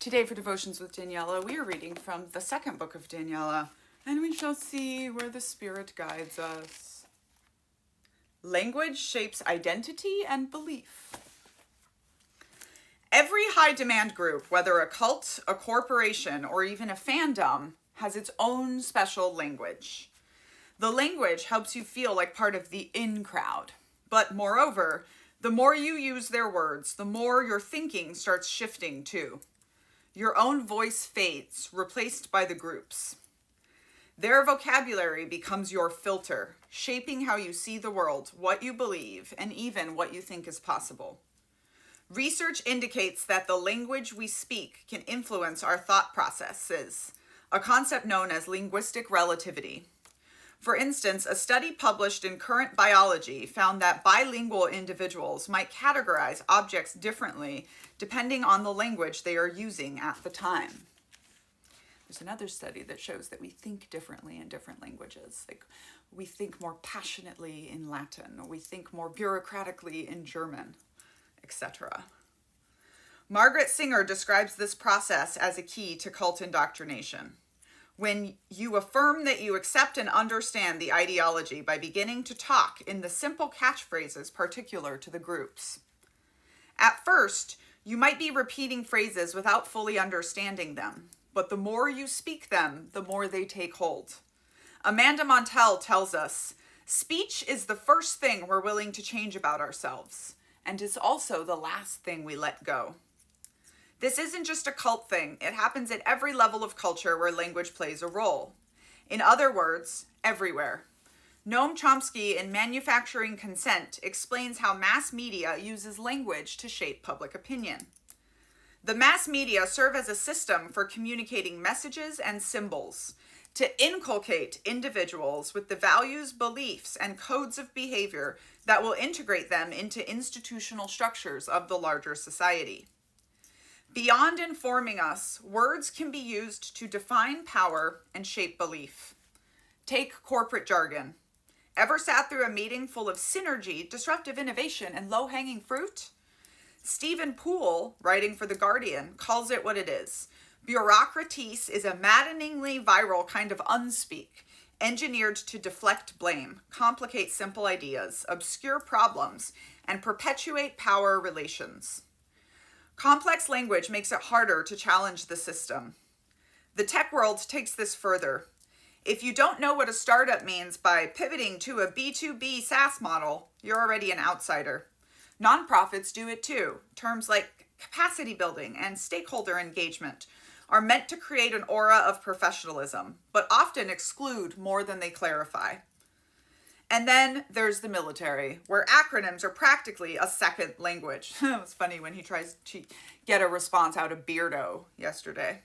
Today for Devotions with Daniella, we are reading from the second book of Daniella, and we shall see where the Spirit guides us. Language shapes identity and belief. Every high-demand group, whether a cult, a corporation, or even a fandom, has its own special language. The language helps you feel like part of the in crowd. But moreover, the more you use their words, the more your thinking starts shifting too. Your own voice fades, replaced by the group's. Their vocabulary becomes your filter, shaping how you see the world, what you believe, and even what you think is possible. Research indicates that the language we speak can influence our thought processes, a concept known as linguistic relativity. For instance, a study published in Current Biology found that bilingual individuals might categorize objects differently depending on the language they are using at the time. There's another study that shows that we think differently in different languages. Like we think more passionately in Latin, or we think more bureaucratically in German, etc. Margaret Singer describes this process as a key to cult indoctrination. When you affirm that you accept and understand the ideology by beginning to talk in the simple catchphrases particular to the groups. At first, you might be repeating phrases without fully understanding them, but the more you speak them, the more they take hold. Amanda Montell tells us, speech is the first thing we're willing to change about ourselves, and it's also the last thing we let go. This isn't just a cult thing. It happens at every level of culture where language plays a role. In other words, everywhere. Noam Chomsky in Manufacturing Consent explains how mass media uses language to shape public opinion. The mass media serve as a system for communicating messages and symbols, to inculcate individuals with the values, beliefs, and codes of behavior that will integrate them into institutional structures of the larger society. Beyond informing us, words can be used to define power and shape belief. Take corporate jargon. Ever sat through a meeting full of synergy, disruptive innovation, and low-hanging fruit? Stephen Poole, writing for The Guardian, calls it what it is. Bureaucraties is a maddeningly viral kind of unspeak, engineered to deflect blame, complicate simple ideas, obscure problems, and perpetuate power relations. Complex language makes it harder to challenge the system. The tech world takes this further. If you don't know what a startup means by pivoting to a B2B SaaS model, you're already an outsider. Nonprofits do it too. Terms like capacity building and stakeholder engagement are meant to create an aura of professionalism, but often exclude more than they clarify. And then there's the military, where acronyms are practically a second language. It was funny when he tries to get a response out of Beardo yesterday.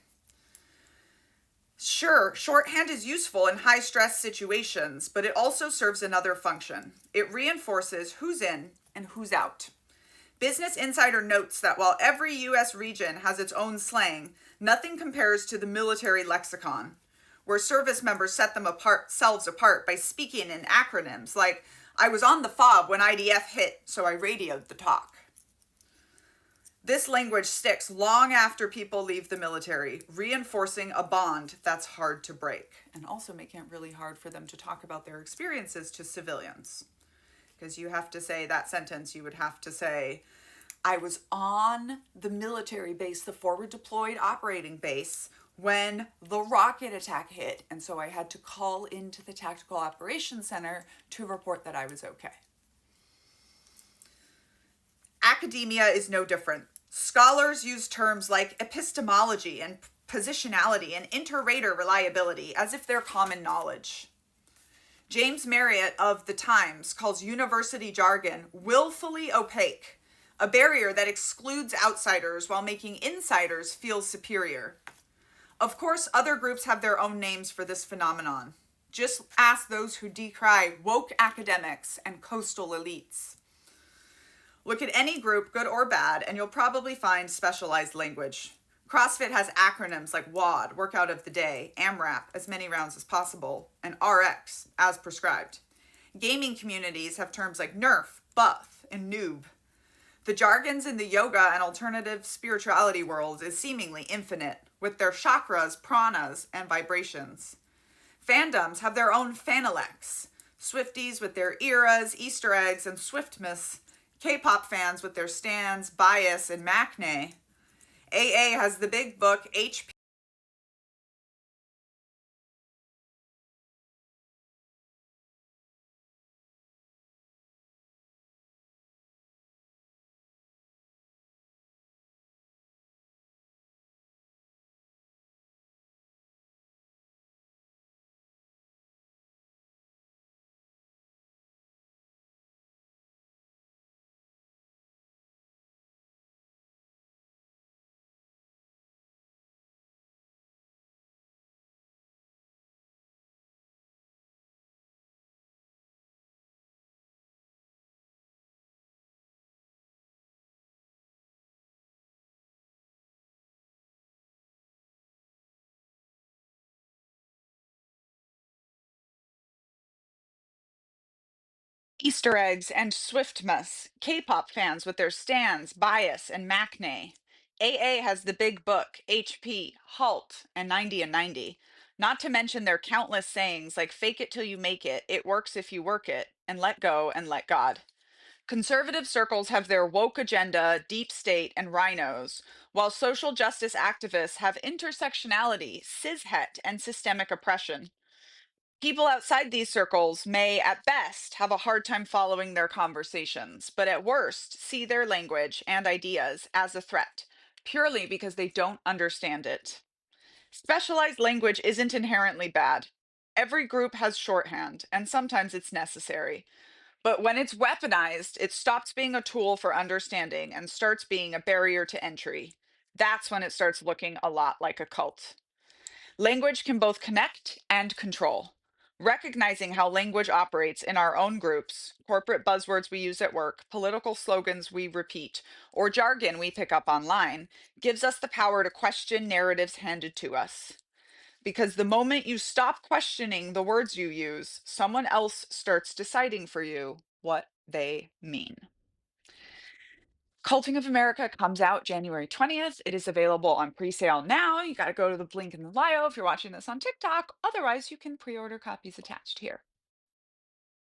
Sure, shorthand is useful in high-stress situations, but it also serves another function. It reinforces who's in and who's out. Business Insider notes that while every U.S. region has its own slang, nothing compares to the military lexicon, where service members set themselves apart by speaking in acronyms like, I was on the fob when IDF hit, so I radioed the talk. This language sticks long after people leave the military, reinforcing a bond that's hard to break, and also making it really hard for them to talk about their experiences to civilians. Because you have to say that sentence, you would have to say, I was on the military base, the forward deployed operating base, when the rocket attack hit, and so I had to call into the Tactical Operations Center to report that I was okay. Academia is no different. Scholars use terms like epistemology and positionality and inter-rater reliability as if they're common knowledge. James Marriott of The Times calls university jargon willfully opaque, a barrier that excludes outsiders while making insiders feel superior. Of course, other groups have their own names for this phenomenon. Just ask those who decry woke academics and coastal elites. Look at any group, good or bad, and you'll probably find specialized language. CrossFit has acronyms like WOD, workout of the day, AMRAP, as many rounds as possible, and RX, as prescribed. Gaming communities have terms like nerf, buff, and noob. The jargons in the yoga and alternative spirituality worlds is seemingly infinite, with their chakras, pranas, and vibrations. Fandoms have their own fanalects. Swifties with their eras, Easter eggs, and Swiftmas. K-pop fans with their stands, bias, and maknae. AA has the big book, HP. Easter eggs and Swiftmas. K-pop fans with their stands, bias, and maknae. AA has the big book, HP, Halt, and 90 and 90. Not to mention their countless sayings like fake it till you make it works if you work it, and let go and let God. Conservative circles have their woke agenda, deep state, and rhinos, while social justice activists have intersectionality, cishet, and systemic oppression. People outside these circles may, at best, have a hard time following their conversations, but at worst, see their language and ideas as a threat, purely because they don't understand it. Specialized language isn't inherently bad. Every group has shorthand, and sometimes it's necessary. But when it's weaponized, it stops being a tool for understanding and starts being a barrier to entry. That's when it starts looking a lot like a cult. Language can both connect and control. Recognizing how language operates in our own groups, corporate buzzwords we use at work, political slogans we repeat, or jargon we pick up online, gives us the power to question narratives handed to us. Because the moment you stop questioning the words you use, someone else starts deciding for you what they mean. Culting of America comes out January 20th. It is available on pre-sale now. You got to go to the link in the bio if you're watching this on TikTok. Otherwise, you can pre-order copies attached here.